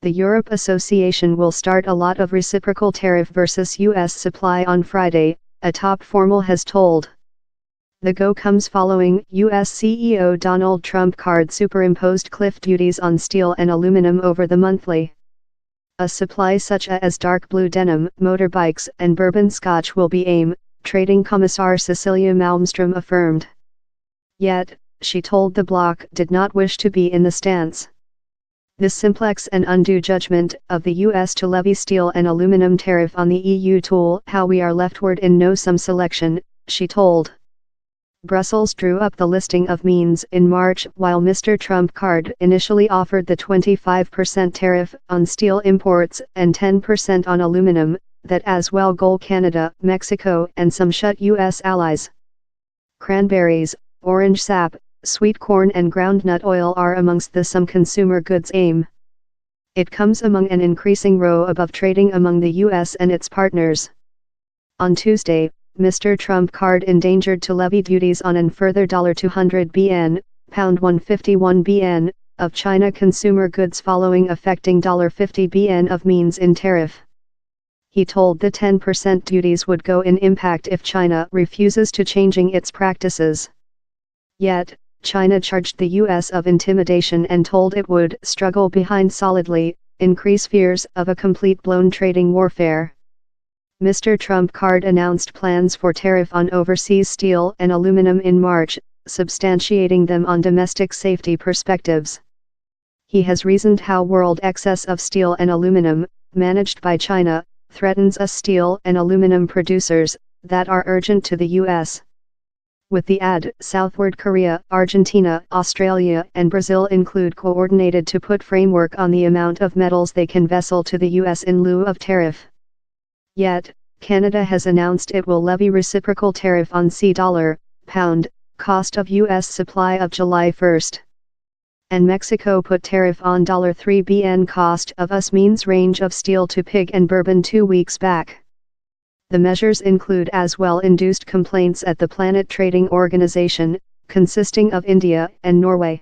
The Europe Association will start a lot of reciprocal tariff versus U.S. supply on Friday, a top formal has told. The go comes following U.S. CEO Donald Trump card superimposed cliff duties on steel and aluminum over the monthly. A supply such as dark blue denim, motorbikes and bourbon scotch will be AIM, Trading Commissar Cecilia Malmstrom affirmed. Yet, she told the bloc did not wish to be in the stance. This simplex and undue judgment of the U.S. to levy steel and aluminum tariff on the EU tool how we are leftward in no some selection, she told. Brussels drew up the listing of means in March while Mr. Trump card initially offered the 25% tariff on steel imports and 10% on aluminum, that as well goal Canada, Mexico and some shut U.S. allies. Cranberries, orange sap, sweet corn and groundnut oil are amongst the some consumer goods AIM. It comes among an increasing row above trading among the U.S. and its partners. On Tuesday, Mr. Trump card endangered to levy duties on an further $200 bn, pound 151 bn, of China consumer goods following affecting $50 bn of means in tariff. He told the 10% duties would go in impact if China refuses to changing its practices. Yet, China charged the U.S. of intimidation and told it would struggle behind solidly, increase fears of a complete blown trading warfare. Mr. Trump card announced plans for tariff on overseas steel and aluminum in March, substantiating them on domestic safety perspectives. He has reasoned how world excess of steel and aluminum, managed by China, threatens us steel and aluminum producers, that are urgent to the U.S. With the add, Southward Korea, Argentina, Australia and Brazil include coordinated to put framework on the amount of metals they can vessel to the U.S. in lieu of tariff. Yet, Canada has announced it will levy reciprocal tariff on $, cost of U.S. supply of July 1. And Mexico put tariff on $3 bn cost of US means range of steel to pig and bourbon 2 weeks back. The measures include as well induced complaints at the Planet Trading Organization, consisting of India and Norway.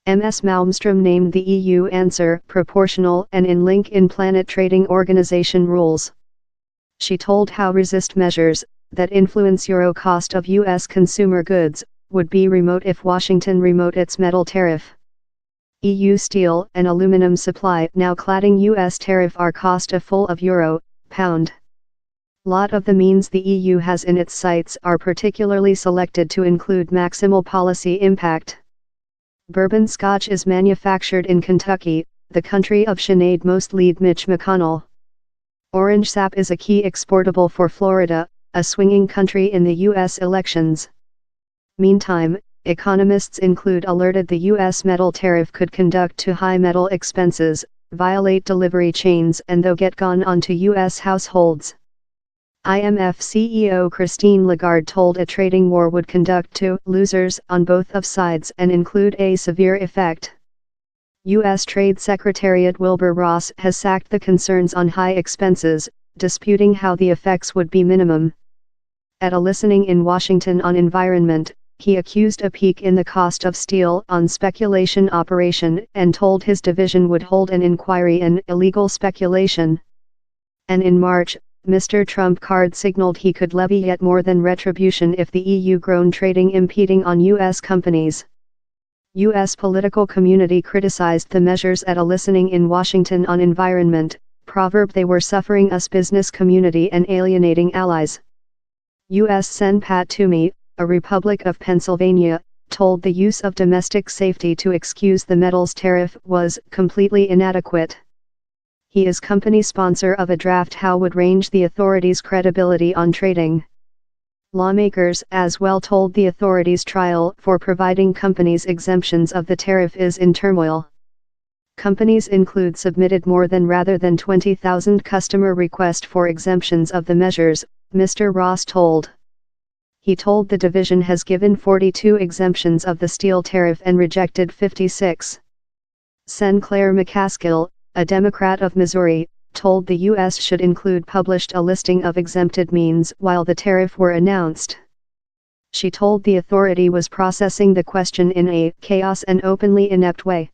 Ms. Malmstrom named the EU answer proportional and in link in Planet Trading Organization rules. She told how resist measures, that influence euro cost of U.S. consumer goods, would be remote if Washington remote its metal tariff. EU steel and aluminum supply now cladding U.S. tariff are cost a full of euro, pound. Lot of the means the EU has in its sights are particularly selected to include maximal policy impact. Bourbon Scotch is manufactured in Kentucky, the country of Sinead most lead Mitch McConnell. Orange sap is a key exportable for Florida, a swinging country in the U.S. elections. Meantime, economists include alerted the U.S. metal tariff could conduct to high metal expenses, violate delivery chains and though get gone onto U.S. households. IMF CEO Christine Lagarde told a trading war would conduct to losers on both of sides and include a severe effect. U.S. Trade Secretariat Wilbur Ross has sacked the concerns on high expenses, disputing how the effects would be minimum. At a listening in Washington on environment, he accused a peak in the cost of steel on speculation operation and told his division would hold an inquiry in illegal speculation. And in March, Mr. Trump card signaled he could levy yet more than retribution if the EU grown trading impeding on U.S. companies. U.S. political community criticized the measures at a listening in Washington on environment, proverb they were suffering us business community and alienating allies. U.S. Sen. Pat Toomey, a Republic of Pennsylvania, told the use of domestic safety to excuse the metals tariff was completely inadequate. He is company sponsor of a draft how would range the authorities' credibility on trading. Lawmakers as well told the authorities trial for providing companies exemptions of the tariff is in turmoil. Companies include submitted more than rather than 20,000 customer requests for exemptions of the measures, Mr. Ross told. He told the division has given 42 exemptions of the steel tariff and rejected 56. Sen. Claire McCaskill, a Democrat of Missouri, told the U.S. should include published a listing of exempted means while the tariff were announced. She told the authority was processing the question in a chaos and openly inept way.